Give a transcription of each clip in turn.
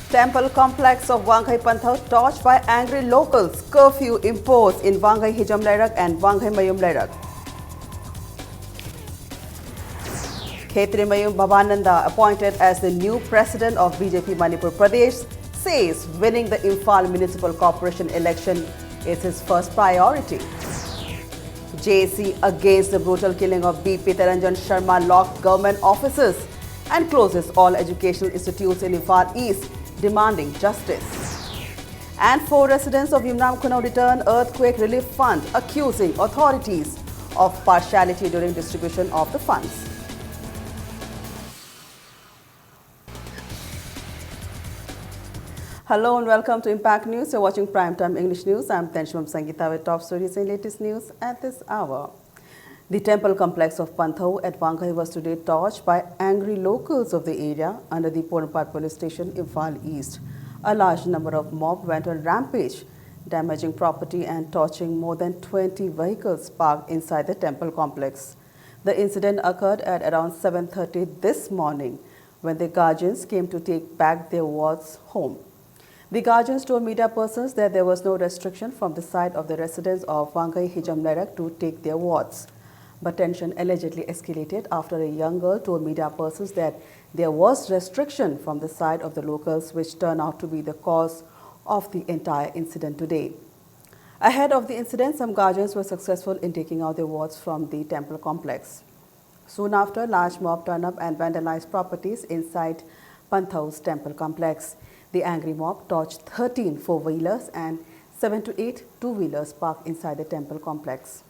Temple complex of Wanghai Panthau torched by angry locals. Curfew imposed in Wanghai Hijam Lairak and Wanghai Mayum Lairak. Khetri Mayum Bhavananda, appointed as the new president of BJP Manipur Pradesh, says winning the Imphal Municipal Corporation election is his first priority. JC against the brutal killing of BP Taranjan Sharma locked government offices and closes all educational institutes in Imphal East, demanding justice. And 4 residents of Yumnam Kuno return earthquake relief fund, accusing authorities of partiality during distribution of the funds. Hello and welcome to Impact News. You're watching Primetime English News. I'm Tenshmam Sangeeta with top stories and latest news at this hour. The temple complex of Panthau at Wanghai was today torched by angry locals of the area under the Ponapat police station, Imphal East. A large number of mob went on rampage, damaging property and torching more than 20 vehicles parked inside the temple complex. The incident occurred at around 7:30 this morning when the guardians came to take back their wards home. The guardians told media persons that there was no restriction from the side of the residents of Wanghai Hijam Lairak to take their wards. But tension allegedly escalated after a young girl told media persons that there was restriction from the side of the locals, which turned out to be the cause of the entire incident today. Ahead of the incident, some guardians were successful in taking out their wards from the temple complex. Soon after, large mob turned up and vandalized properties inside Panthau's temple complex. The angry mob torched 13 four-wheelers and 7 to 8 two-wheelers parked inside the temple complex.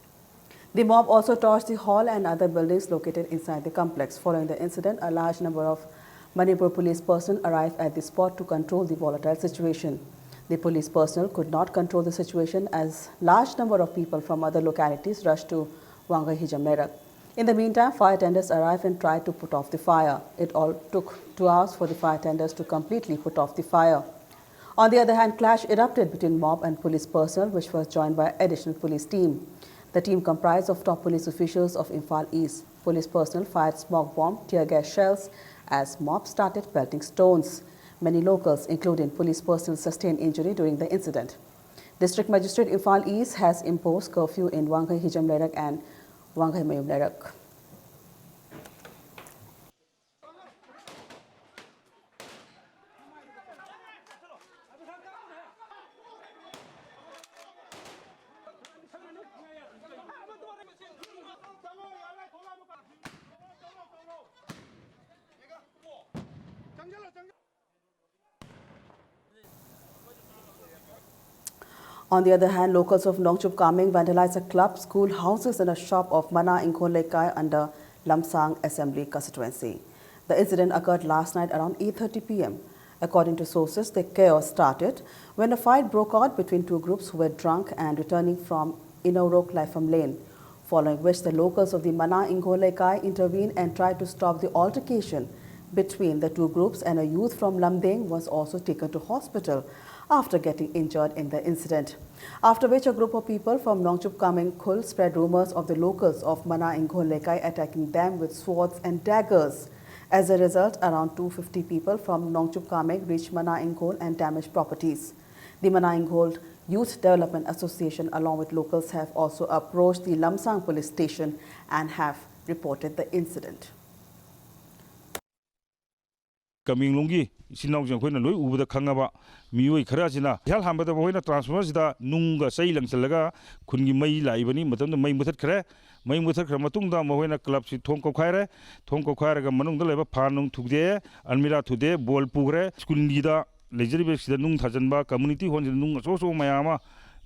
The mob also torched the hall and other buildings located inside the complex. Following the incident, a large number of Manipur police personnel arrived at the spot to control the volatile situation. The police personnel could not control the situation as large number of people from other localities rushed to Wanghai Hijam Lairak. In the meantime, fire tenders arrived and tried to put off the fire. It all took 2 hours for the fire tenders to completely put off the fire. On the other hand, clash erupted between mob and police personnel, which was joined by additional police team. The team comprised of top police officials of Imphal East. Police personnel fired smoke bomb, tear gas shells as mob started pelting stones. Many locals, including police personnel, sustained injury during the incident. District Magistrate Imphal East has imposed curfew in Wanghai Hijam Lairak and Wanghai Mayum Lairak. On the other hand, locals of Nongchup Kameng vandalized a club, school, houses and a shop of Mana Ingkhon Lekai under Lamsang Assembly constituency. The incident occurred last night around 8:30 p.m. According to sources, the chaos started when a fight broke out between 2 groups who were drunk and returning from Inaurok Laifam Lane, following which the locals of the Mana Ingkhon Lekai intervened and tried to stop the altercation between the 2 groups, and a youth from Lamdeng was also taken to hospital after getting injured in the incident. After which a group of people from Nongchup Kameng Khul spread rumors of the locals of Mana Ingkhon Lekai attacking them with swords and daggers. As a result, around 250 people from Nongchup Kameng reached Mana Ingkhon and damaged properties. The Mana Ingkhon Youth Development Association along with locals have also approached the Lamsang police station and have reported the incident. Kaming lungi sinau jang khoi na loi ubuda khangaba mioi khara sina hal hambada hoi na transformer sida nunga sei langchalaga khungi mai laibani matam mai muthat khare matung da hoi na club si thong ko khaire ga manung da leba phanung thugde almira thude bol pugre school ni da lejeri be sida nung thajanba community hon nung so mayama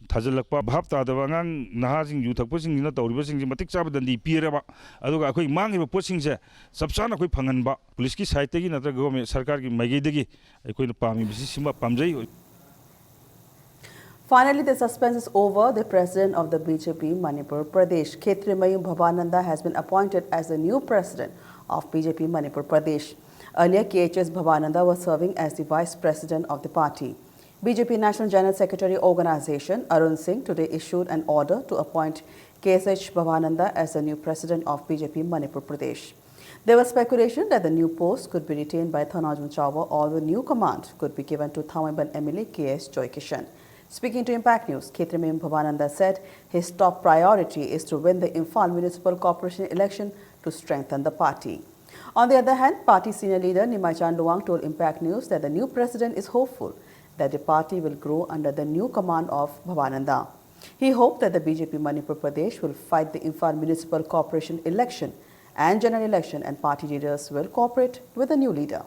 Tajalakpa Bhapta the Wangang Nahazing Utapusing in the Toribusing Matic Sabad and the Pieraba Aduga Mang pushing Subsana Panganba, Poliski Saitegi, another government Sarkar Magedegi, a queen of Pami Sima Pamjay. Finally, the suspense is over. The president of the BJP Manipur Pradesh, Khetri Mayum Bhavananda, has been appointed as the new president of BJP Manipur Pradesh. Earlier, KHS Bhavananda was serving as the vice president of the party. BJP National General Secretary Organization Arun Singh today issued an order to appoint KSH Bhavananda as the new president of BJP Manipur Pradesh. There was speculation that the new post could be retained by Thanajun Chawla or the new command could be given to Thamaiban MLA KS Joy Kishan. Speaking to Impact News, Khetrimim Bhavananda said his top priority is to win the Imphal Municipal Corporation election to strengthen the party. On the other hand, party senior leader Nimai Chanduang told Impact News that the new president is hopeful that the party will grow under the new command of Bhavananda. He hoped that the BJP Manipur Pradesh will fight the Imphal Municipal Corporation election and general election, and party leaders will cooperate with the new leader.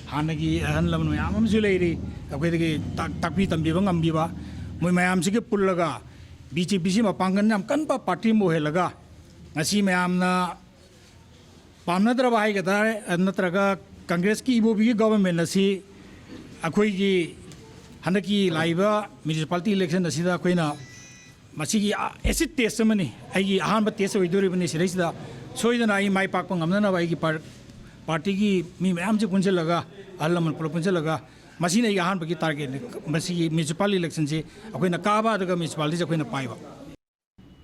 Hanagi and Laman Yam Zulari, a Taki Tambivang Ambiva, Mayam Siki Pulaga, BJP Panganam Kanpa Party Mohelaga, Nasi Mayamna Pamnatra Vaigata, and Natraga, Congress Ki Bobi government, Nasi Akwigi. Handaki Laiva municipality election the Sida Quena Masiki acid testimony. I Ahamba test of Iduribani Sirisda. So then I my Pakang Amana Vaigi Partigi, me Amja Punjalaga, Alaman Propunjalaga, Masina Yahan Paki target, Masi municipal elections, Aquena Kaba, the municipalities of Quena Paiva.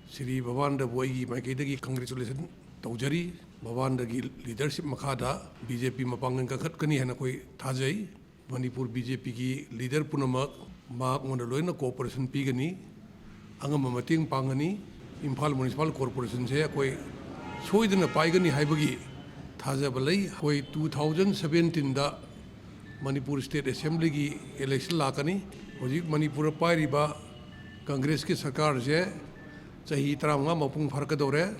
Sri Bhavan the Boy, my Kedagi, congratulations, Taujari, Bhavan the leadership Makada, BJP Mapangan Kakani Hanakoi Tajai. Manipur BJP ki leader punamak mak mondaloina cooperation pigani angam mating pangani Imphal Municipal Corporation se koi soidana paigani haibagi thajabalai koi 2017 da Manipur State Assembly ki election lakani hojik Manipur pairiba Congress ki sarkar je chahi taranga mapung farkadore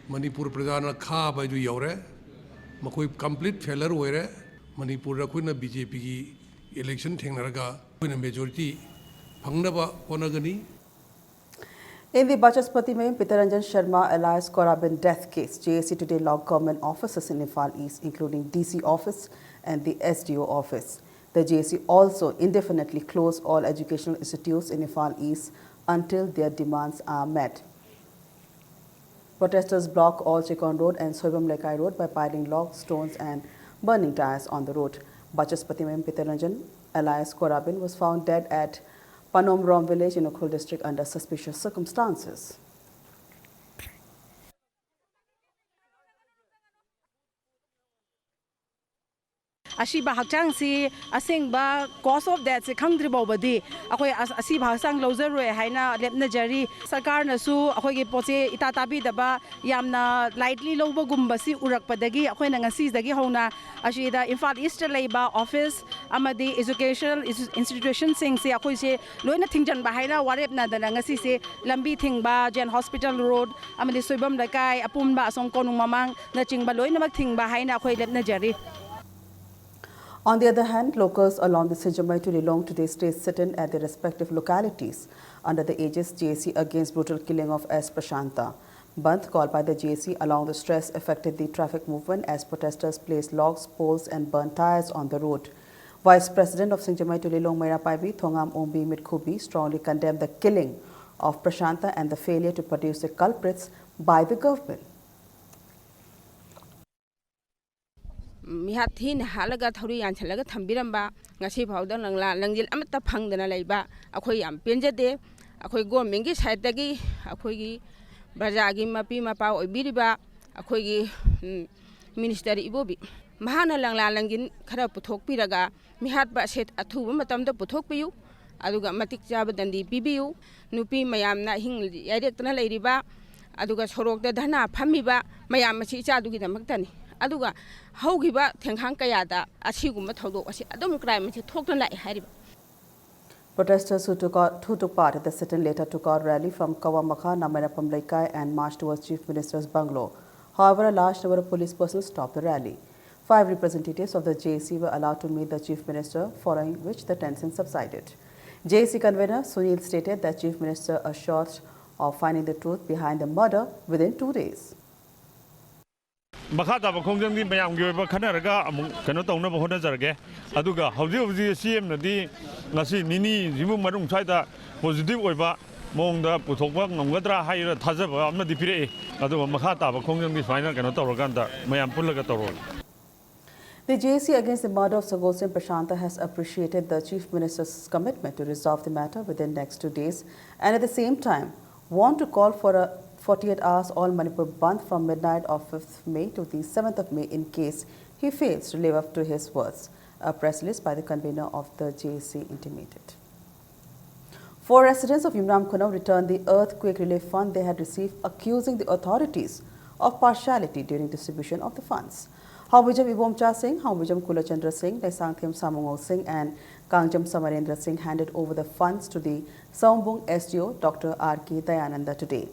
Manipur pradhana kha baju yaure makoi complete failure hoire Manipur Rakuna BJP election Tenaraga, when majority Pangnaba Ponagani. In the Bachaspati Mein Pitaranjan Sharma alias Korabin death case, JAC today logged government offices in Imphal East, including DC office and the SDO office. The JAC also indefinitely closed all educational institutes in Imphal East until their demands are met. Protesters blocked all Chikon Road and Soibam Lekai Road by piling logs, stones and burning tires on the road. Bachaspati Mem Pitaranjan alias Korabin was found dead at Panom Rom village in Ukhul district under suspicious circumstances. Ashiba Hakchangsi, Asingba, cause of that, Kangri Bobadi, Asiba Sang Lozer, Haina, Lepnajari, Sakar Nasu, Ahogi Pote, Itatabi Daba, Yamna, lightly Lobo Gumbasi, Urak Padagi, Akwena the Gihona, Ashida, Imphal East Labour Office, Amadi Educational Institution Sing, Se Akoise, Loina Tingjan Bahina, Warepna, the Nangasi, Lambi Tingba, Jan Hospital Road, Amadi Subam Lakai, Apumba, Songkonu Mamang, Naching Baloina Ting Bahina, Akoi Lepnajari. On the other hand, locals along the Sijamai to Lilong today stayed sitting at their respective localities under the aegis JAC against brutal killing of S. Prashanta. Bandh called by the JAC along the stress affected the traffic movement as protesters placed logs, poles and burnt tires on the road. Vice President of Sijamai to Lilong Maira Paibi, Thongam Ombi Mitkubi, strongly condemned the killing of Prashanta and the failure to produce the culprits by the government. Mihatin Halaga Tori and Halaga Tambiramba, Nasi Powder Langil Amata Pang than a labor, Akoyam Pinjade, Akoy Mingis Hadagi, Akoy Brazagi Mapi Mapa, Biriba, Akoy Minister Ibobi. Mahana Langin Karaputok Piraga, Mihat Baset Atu Matam the Putok Aduga Matik Jabba than the BBU, Nupi Mayam Nahing Yadetana Ladyba, Aduga Sorok the Dana Pamiba, Mayam Chicha Dugi the Mactani. Aduga, how give up Tenhankayada, Ashigum Matodo, Adam crime, talk like Harry. Protesters who took part at the sit-in later took out rally from Kawamaka, Namarapam Laikai and marched towards Chief Minister's bungalow. However, a large number of police personnel stopped the rally. 5 representatives of the JAC were allowed to meet the Chief Minister, following which the tension subsided. JAC convener Sunil stated that Chief Minister assured of finding the truth behind the murder within 2 days. Makata Kongjang Mayam Giva Kanaraga, Kanotona Honazarge, Aduga, Hauzi CM Nadi, Nasi Nini, Zimu Marum Chida, positive over Monda, Putoka, Nongadra, Higher Tazaba, Amadipire, Adu Makata, Kongjang final Kanotoraganda, Mayam Pulagatoro. The JC against the murder of Sagosin Prashanta has appreciated the Chief Minister's commitment to resolve the matter within next 2 days and at the same time want to call for a 48 hours all Manipur Bandh from midnight of 5th May to the 7th of May in case he fails to live up to his words, a press release by the convener of the JC intimated. 4 residents of Imram Kunam returned the earthquake relief fund they had received, accusing the authorities of partiality during distribution of the funds. Hawijam Ibomcha Singh, Hawijam Kulachandra Singh, Laisangthem Samungol Singh and Kangjam Samarendra Singh handed over the funds to the Saumbung SDO, Dr. R.K. Dayananda today.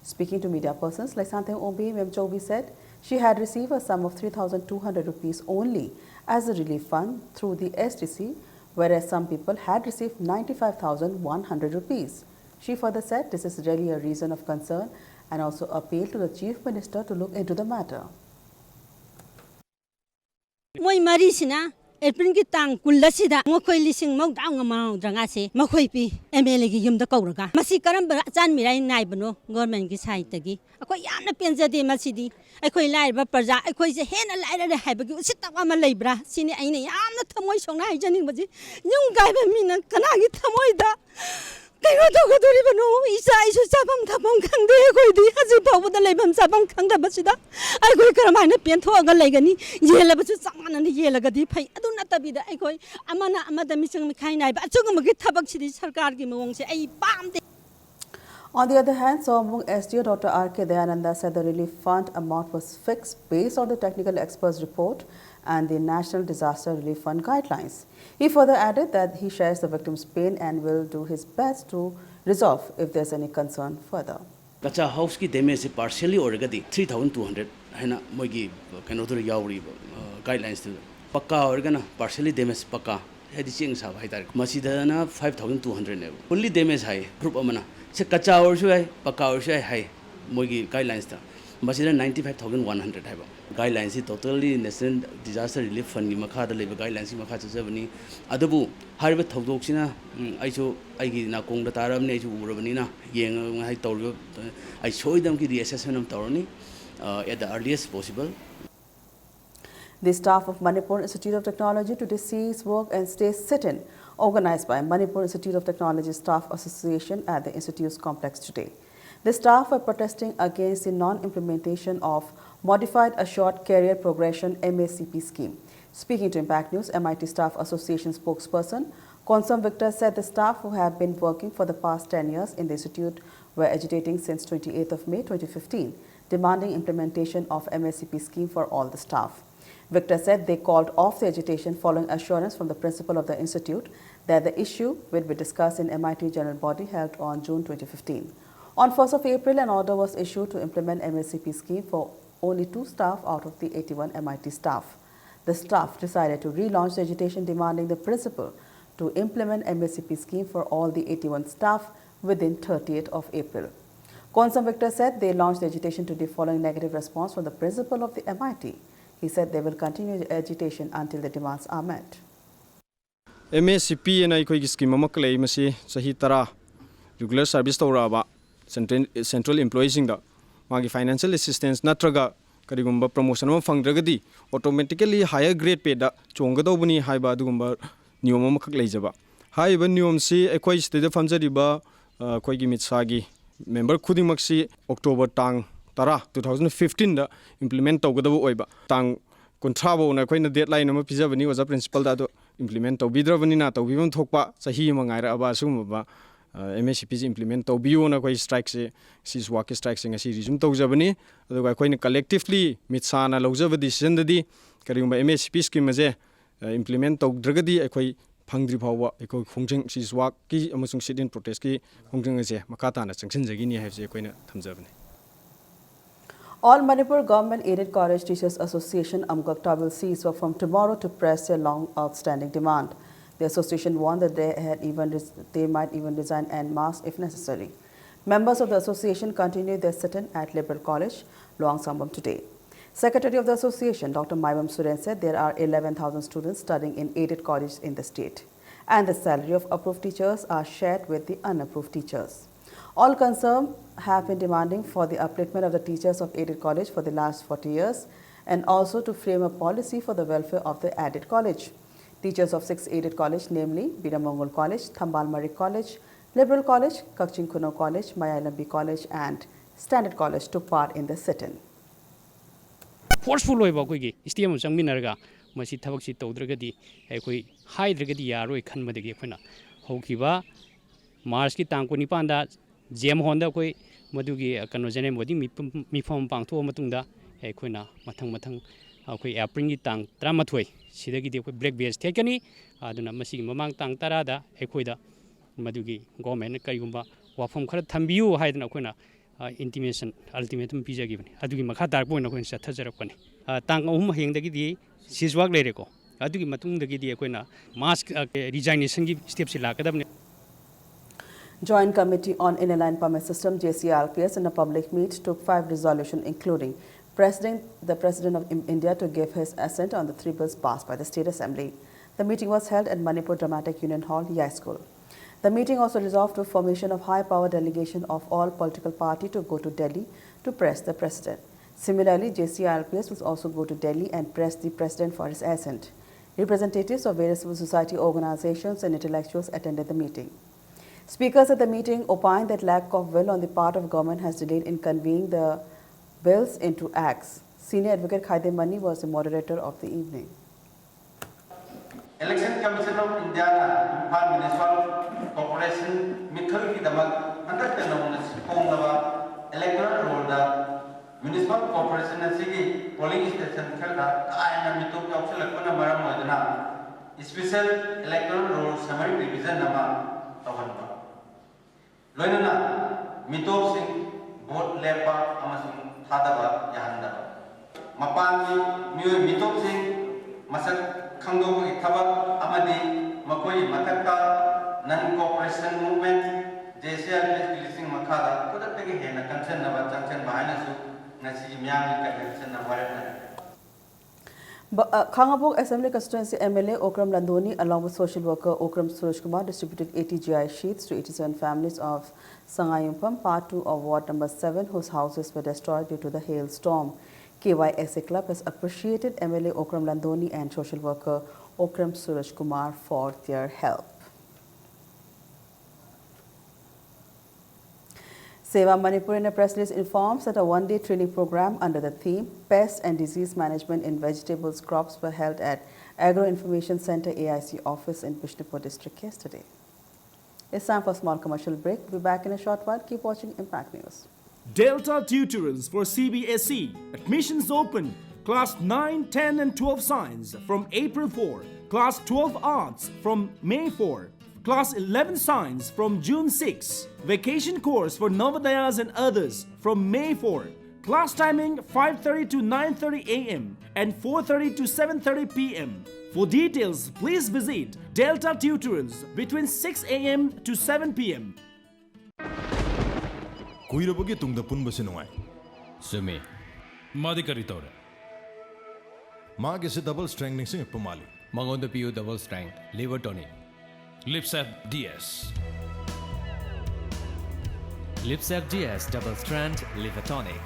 Speaking to media persons, Laisangthem Ombi Memchobi said she had received a sum of 3,200 rupees only as a relief fund through the SDC, whereas some people had received 95,100 rupees. She further said this is really a reason of concern and also appealed to the Chief Minister to look into the matter. Moi marisina April ki tang kulasida ngokoi lising mawdaw nga mawdra se makhoi pi MLA gi yumda kawraga masi karamba chan mirai nai bano government gi side tagi akoi yamna penjade masidi akoi lairba praja akoi je hena lairade haibagi usitwa ma leibra sini aina yamna thamoi songna haijaning baji nyung gaiba mina kanagi thamoi da Kaya tawgaduri bano isa isu sabam thabam khangde koi di haji phawda leibam sabam khangda basida ai koi karamana pen thoga legani yela basu samana ni yela gadi phai adu natabida ai koi amana amada misang mikhai nai ba chungam gi thabak sidi sarkar gi mawong se ai pamde. On the other hand, Saumbung SDO Dr. R.K. Dayananda said the relief fund amount was fixed based on the technical experts report and the National Disaster Relief Fund guidelines. He further added that he shares the victim's pain and will do his best to resolve if there's any concern further. Kacha house ki damage partially already 3,200 haina moigi kanodur yauri guidelines to pakka organa partially damage pakka hedi ching sa bhai tar masida na 5,200 ne fully damage hai group amana se kacha or shu hai pakka or shu hai moigi guidelines ta masida 95,100 hai guidelines is totally National Disaster Relief Fund ki makha da leba guidelines ki makha chajabani adabu hariba thodok sina aiso aigi na kong da taram ne ju urabani na yeng hai tawro ai soidam ki reassessment am tawrani at the earliest possible. The staff of Manipur Institute of Technology to cease work and stay sit-in, organized by Manipur Institute of Technology Staff Association at the Institute's complex today. The staff were protesting against the non-implementation of Modified Assured Career Progression MACP scheme. Speaking to Impact News, MIT Staff Association spokesperson Konsam Victor said the staff who have been working for the past 10 years in the institute were agitating since 28th of May 2015, demanding implementation of MACP scheme for all the staff. Victor said they called off the agitation following assurance from the principal of the institute that the issue will be discussed in MIT General Body held on June 2015. On 1st of April, an order was issued to implement MACP scheme for only 2 staff out of the 81 MIT staff. The staff decided to relaunch the agitation demanding the principal to implement MACP scheme for all the 81 staff within 30th of April. Konsam Victor said they launched the agitation today following negative response from the principal of the MIT. He said they will continue the agitation until the demands are met. MACP and I scheme amakle masi sahitara regular service tawraba central employees in the magi financial assistance natraga karigumba promotion ma fangdragadi automatically higher grade paid da chongadobuni haiba dugumba niyom ma khak leijaba haiba niyom si ekoi state famjariba koi gi mitsagi member khudimak si October tang tara 2015 da implement tawgadabo oiba tang kontrabo na koina deadline ma pijabani was a principal da do implement tawbidrabani na tawbibam thokpa sahi ma ngaira aba sumba MACP implement tawbiyo na koi strike se sis work strike se ngasi resume tawjabani aduga koina collectively mitsana lawjaba decision dadi kariyumba MACP scheme je implement tawdragadi ekoi phangdri phawa ekoi khongjing sis work ki amasung sit in protest ki khongjing je makata na changsin jagi ni haje koina thamjabani. All Manipur Government-Aided College Teachers Association Amgakta will cease work from tomorrow to press their long outstanding demand. The association warned that they might even resign en masse if necessary. Members of the association continued their sit-in at Liberal College, Luang Sambam today. Secretary of the association, Dr. Maibam Suren, said there are 11,000 students studying in aided colleges in the state, and the salary of approved teachers are shared with the unapproved teachers. All concerned have been demanding for the upliftment of the teachers of aided college for the last 40 years, and also to frame a policy for the welfare of the aided college. Teachers of 6 aided colleges, namely Biramongol College, Thambal Mari College, Liberal College, Kakching Kuno College, Mayalambi College and Standard College took part in the sit-in. Forceful way about Wiggy, Stiam Sangminarga, Masi Tavaxi Todragadi, Equi, Hydragadi Yaro, Kanmadagi Pena, Hokiba, Marski Tankuni Panda, Jem Honda, Madugi, Kanozane, Modi, Mifom Pangto Matunda, Equina, Matang, Apringi Tang, Dramatway, Sidagi, Black Bears Takani, Aduna Masi Mamang Tang Tarada, Equida, Madugi, Gomen, Kayumba, Wafum Karatambu, Hyden Aquina. Intimation ultimatum pizza given. Adugi Makata point of Satazarapani. Tang Hing the Siswag Lerico. Adugi Matung the Gidi Aquina. Mask resignation steps in Lakadam. Joint Committee on Inland Permit System JCRPS in a public meet took 5 resolutions, including the President of India to give his assent on the 3 bills passed by the State Assembly. The meeting was held at Manipur Dramatic Union Hall, Yai School. The meeting also resolved to formation of high-power delegation of all political parties to go to Delhi to press the President. Similarly, JCRPS will also go to Delhi and press the President for his assent. Representatives of various civil society organizations and intellectuals attended the meeting. Speakers at the meeting opined that lack of will on the part of government has delayed in convening the bills into acts. Senior Advocate Khaide Mani was the moderator of the evening. Election Commission of India, Municipal Corporation, Mikhail Damak, under the electoral roll, Municipal Corporation and City polling station, and Mitu Option Maram, special electoral roll summary division Nama Tavanpa. Loinana, Mitu Singh, Boat Lepa, Amasung Hadava, Yahanda. Mapani, Mitu Singh, Masak. Kangdoku Itaba Amadi Makoi Mataka non-cooperation movement JCRPS releasing Makada could have taken a concern about junction behind us Nasi Miami connection of Khangabok Assembly Constituency MLA Okram Landoni along with social worker Okram Suresh Kumar distributed 80 GI sheets to 87 families of Sangayumpam, part 2 of Ward number 7 whose houses were destroyed due to the hailstorm. KYSA Club has appreciated MLA Okram Landoni and social worker Okram Suresh Kumar for their help. Seva Manipur in a press release informs that a one-day training program under the theme Pest and Disease Management in Vegetables Crops were held at Agro Information Center AIC office in Bishnupur district yesterday. It's time for a small commercial break. We'll be back in a short while. Keep watching Impact News. Delta Tutorals for CBSE. Admissions open. Class 9, 10 and 12 Science from April 4. Class 12 Arts from May 4. Class 11 Science from June 6. Vacation course for Navodayas and others from May 4. Class timing 5:30 to 9:30 a.m. and 4:30 to 7:30 p.m. For details, please visit Delta Tutorals between 6 a.m. to 7 p.m. Kuirabagi tungda punba sinungai. Sumi. Madi kari tore. Magi se double strengthening sing pumali. Mangonda piu double strength. Liver tonic. Lipsap DS. Lipsap DS double strand liver tonic.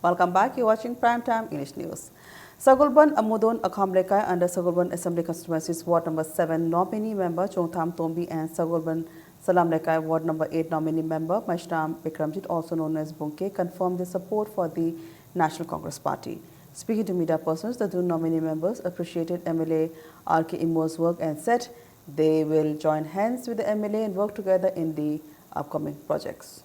Welcome back. You're watching Primetime English News. Sagulban Amudon Akamlekai under Sagulban Assembly Constituencies Ward number 7 nominee member Chongtham Tombi and Sagulban Salam Lekai Ward number 8 nominee member Mashram Bikramjit, also known as Bunke, confirmed their support for the National Congress Party. Speaking to media persons, the two nominee members appreciated MLA R.K. Imo's work and said they will join hands with the MLA and work together in the upcoming projects.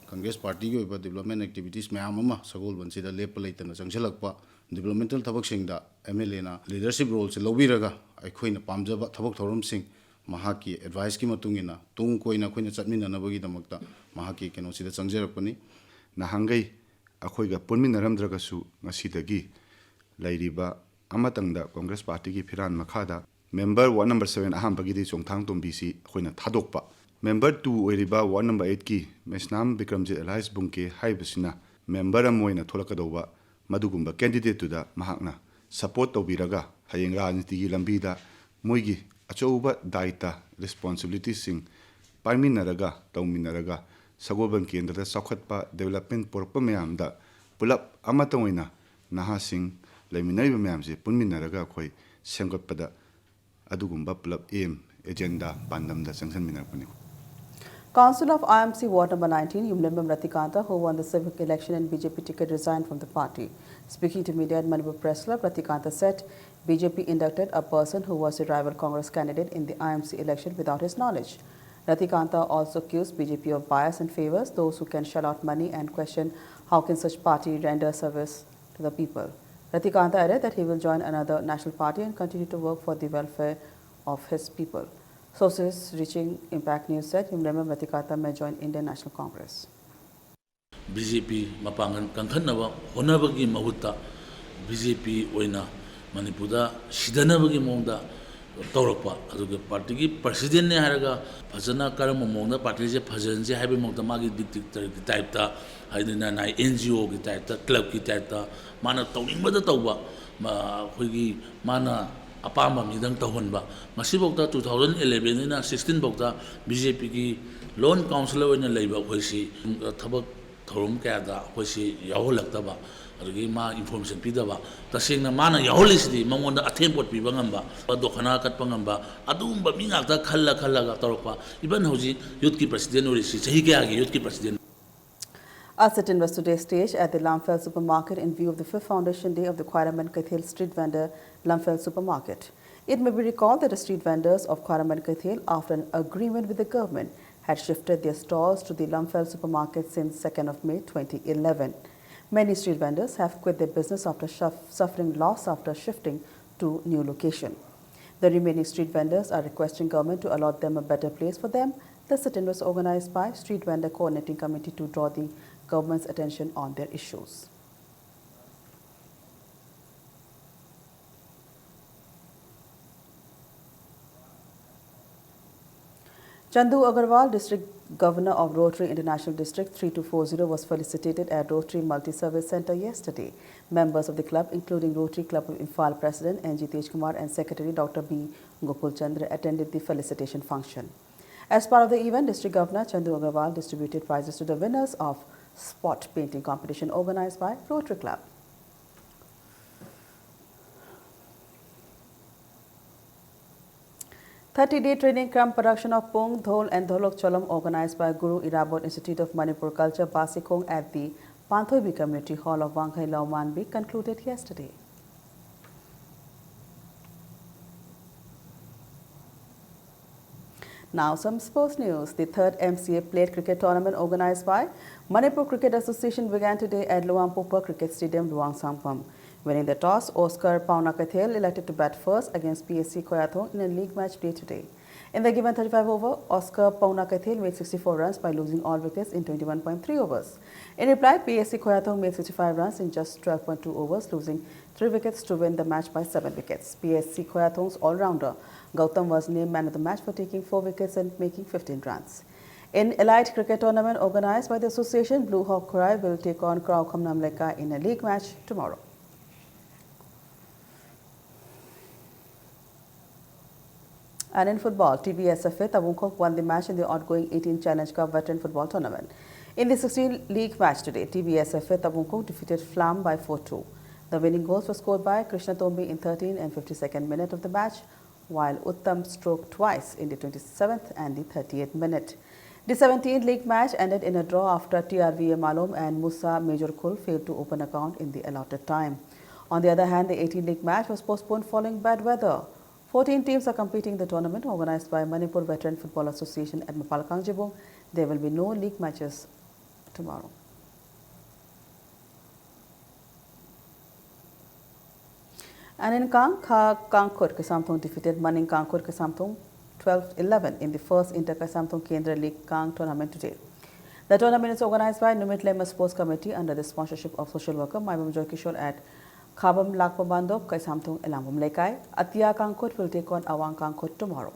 Congress Party की ऊपर development activities में आम Sagulban से ले पले इतना संचलक developmental थबक Singh दा MLA ना leadership role से लोबी रगा अखोई न पामजब थबक थोरम सिंह महाकी advice की मतुंगी ना तुम कोई ना कोई न चटनी ना नबगी दमकता महाकी के नोसिदा संजरक पनी नहंगई अखोई का पुनमी नरम द्रगसु नसीदगी लाइरिबा अमतंगदा कांग्रेस पार्टी की फिरान मखादा member ward number 7 aham bagidi chongthang tombi si khoina thadokpa member 2 oiriba ward number 8 ki mesnam bikramjit alliance bunke haibasina member amoina tholakadoba madugumba candidate to da mahakna support tobiraga hayeng rajniti gi lambi da moigi achouba daita responsibility sing parminaraga tawminaraga Sagulban kendra sakhatpa development porpa mayam da pulap amatoina ꯅꯍꯥꯁꯤꯡ ꯂꯩꯃꯤꯟꯅꯔꯤꯕ ꯃꯌꯥꯝꯁꯦ ꯄꯨꯟꯃꯤꯟꯅꯔꯒ ꯑꯩꯈꯣꯏ ꯁꯦꯝꯒꯠꯄꯗ ꯑꯗꯨꯒꯨꯝꯕ ꯄꯨꯂꯞ ꯑꯦꯝ agenda ꯄꯥꯟꯗꯝꯗ ꯆꯪꯁꯤꯟꯃꯤꯟꯅꯔꯛꯄꯅꯤ. Council of IMC Ward number 19, Yumlembam Ratikanta, who won the civic election and BJP ticket, resigned from the party. Speaking to media at Manipur Press Club, Ratikanta said BJP inducted a person who was a rival Congress candidate in the IMC election without his knowledge. Ratikanta also accused BJP of bias and favors those who can shell out money and questioned how can such party render service to the people. Ratikanta added that he will join another national party and continue to work for the welfare of his people. Sources reaching Impact News said Yumlembam Ratikanta may join Indian National Congress. BJP mapangan kangkhanaba honabagi mahutta BJP oina Manipurda sidanabagi mongda tawrakpa aduga party gi president ne haraga phajana karam mongda party je phajan je haibe mongda magi dictator ki type ta haidina nai NGO ki type ta club ki type ta mana tawningbada tawba khoigi mana apamba midang tahonba masibokta 2011 ina 16 bokta BJP ki loan councilor oina leiba khoisi thabak thorum kya da khoisi yaholakta adugi ma information pidaba tasengna mana yaholisdi mangonda athempot piba ngamba dokhana kat pangamba adumba mingakta khalla ga torpa even hoji youth ki president orisi chahi ke age youth ki president. A sit-in was today staged at the Lamphel Supermarket in view of the 5th Foundation Day of the Khwairaman Kaithel street vendor Lamphel Supermarket. It may be recalled that the street vendors of Khwairaman Kaithel, after an agreement with the government, had shifted their stalls to the Lamphel Supermarket since 2nd of May 2011. Many street vendors have quit their business after suffering loss after shifting to new location. The remaining street vendors are requesting government to allot them a better place for them. The sit-in was organized by Street Vendor Coordinating Committee to draw the government's attention on their issues. Chandu Agarwal, District Governor of Rotary International District 3240, was felicitated at Rotary Multi-Service Centre yesterday. Members of the club, including Rotary Club of Imphal President N.G. Tejkumar and Secretary Dr. B. Gokul Chandra, attended the felicitation function. As part of the event, District Governor Chandu Agarwal distributed prizes to the winners of spot painting competition organized by Rotary Club. "30-day training camp production of Pung, Dhol and Dholok Cholam organized by Guru Irabot Institute of Manipur Culture, Basikong at the Panthoibi Community Hall of Wanghai Laumanbi concluded yesterday. Now some sports news. The third MCA Plate Cricket Tournament organized by Manipur Cricket Association began today at Luangpokpa Cricket Stadium, Luang Sampam. Winning the toss, Oscar Paunakathel elected to bat first against PSC Koyathong in a league match played today. In the given 35 over, Oscar Paunakathel made 64 runs by losing all wickets in 21.3 overs. In reply, PSC Koyathong made 65 runs in just 12.2 overs, losing 3 wickets to win the match by 7 wickets. PSC Koyathong's all-rounder Gautam was named man of the match for taking 4 wickets and making 15 runs. In Elite Cricket Tournament organized by the association, Blue Hawk Korai will take on Krau Khamnam Leka in a league match tomorrow. And in football, TBSFA Tabungkok won the match in the ongoing 18 Challenge Cup Veteran Football Tournament. In the 16 league match today, TBSFA Tabungkok defeated Flam by 4-2. The winning goals were scored by Krishna Tombi in 13th and 52nd minute of the match, while Uttam stroked twice in the 27th and the 38th minute. The 17th league match ended in a draw after TRVA Malom and Musa Major Kul failed to open account in the allotted time. On the other hand, the 18th league match was postponed following bad weather. 14 teams are competing in the tournament organized by Manipur Veteran Football Association at Mapalakang Jibung. There will be no league matches tomorrow. And in Kangkut Kasamthong defeated Maning Kangkut Kasamthong 12-11 in the first Inter-Kasamthong Kendra League Kang tournament today. The tournament is organized by Numit Lema Sports Committee under the sponsorship of social worker Maibam Joy Kishore at Khabam Lakpabandop Kaisamthong Elambum Lekai. Atia Kangkut will take on Awang Kangkut tomorrow.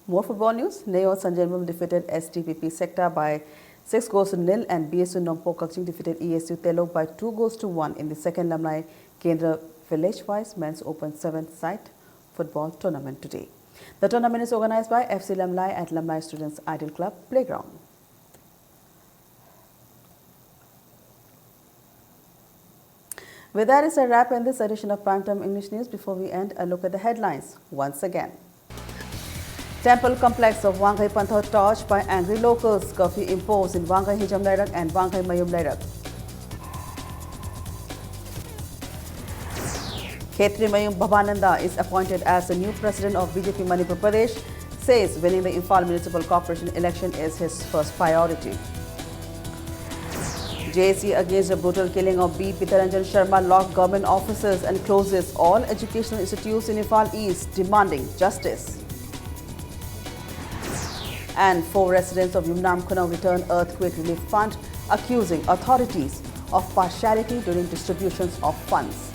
More football news. Neo Sanjanmum defeated STPP Sector by 6-0 and BSU Nompo Kakching defeated ESU Telok by 2-1 in the second Lamnai Kendra Village-wise Men's Open 7th site football tournament today. The tournament is organized by FC Lamlai at Lamlai Students Ideal Club Playground. With that is a wrap in this edition of Primetime English News. Before we end, a look at the headlines once again. Temple complex of Wangai Pantho torched by angry locals. Curfew imposed in Wangai Hijam Lairak and Wangai Mayum Lairak. Khetri Mayum Bhabananda is appointed as the new president of BJP Manipur Pradesh. Says winning the Imphal Municipal Corporation election is his first priority. JSC against the brutal killing of B. Pitaranjan Sharma locked government offices and closes all educational institutes in Imphal East, demanding justice. And 4 residents of Yumnam Kunang returned earthquake relief fund, accusing authorities of partiality during distributions of funds.